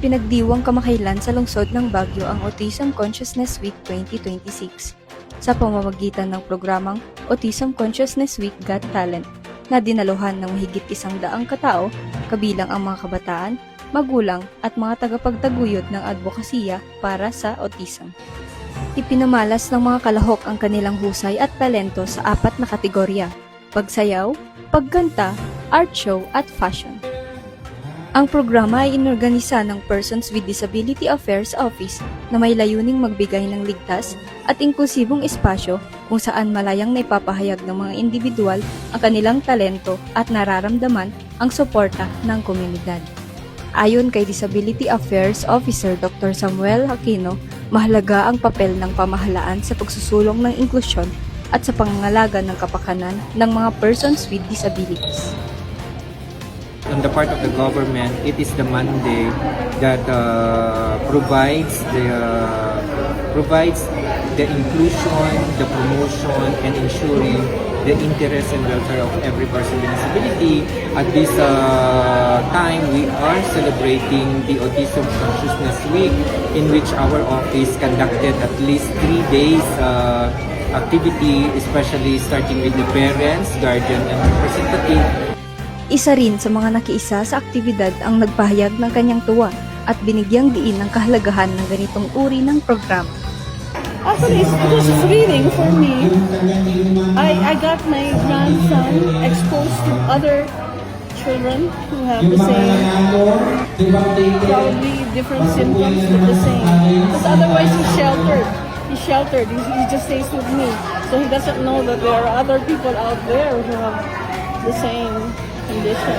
Ipinagdiwang kamakailan sa lungsod ng Baguio ang Autism Consciousness Week 2026 sa pamamagitan ng programang Autism Consciousness Week Got Talent na dinaluhan ng mahigit 100 katao, kabilang ang mga kabataan, magulang at mga tagapagtaguyod ng advokasya para sa autism. Ipinamalas ng mga kalahok ang kanilang husay at talento sa 4 na kategorya: pagsayaw, pagkanta, art show at fashion. Ang programa ay inorganisa ng Persons with Disability Affairs Office na may layuning magbigay ng ligtas at inklusibong espasyo kung saan malayang naipapahayag ng mga individual ang kanilang talento at nararamdaman ang suporta ng komunidad. Ayon kay Disability Affairs Officer Dr. Samuel Aquino, mahalaga ang papel ng pamahalaan sa pagsusulong ng inklusyon at sa pangangalaga ng kapakanan ng mga persons with disabilities. On the part of the government, it is the mandate that provides the inclusion, the promotion, and ensuring the interest and welfare of every person with disability. At this time, we are celebrating the Autism Consciousness Week, in which our office conducted at least 3 days activity, especially starting with the parents, guardian, and representative. Isa rin sa mga nakiisa sa aktibidad ang nagpahayag ng kanyang tuwa at binigyang diin ang kahalagahan ng ganitong uri ng programa. Actually, it was thrilling for me. I got my grandson exposed to other children who have the same, probably different symptoms, but the same. Because otherwise he's sheltered. He just stays with me. So he doesn't know that there are other people out there who have the same condition.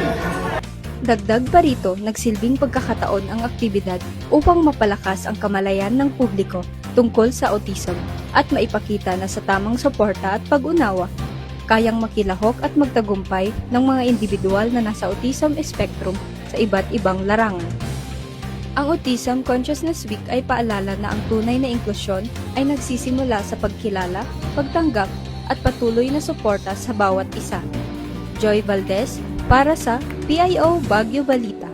Dagdag pa rito, nagsilbing pagkakataon ang aktibidad upang mapalakas ang kamalayan ng publiko tungkol sa autism at maipakita na sa tamang suporta at pag-unawa, kayang makilahok at magtagumpay ng mga individual na nasa autism spectrum sa iba't ibang larangan. Ang Autism Consciousness Week ay paalala na ang tunay na inklusyon ay nagsisimula sa pagkilala, pagtanggap at patuloy na suporta sa bawat isa. Joy Valdez para sa PIO Baguio Balita.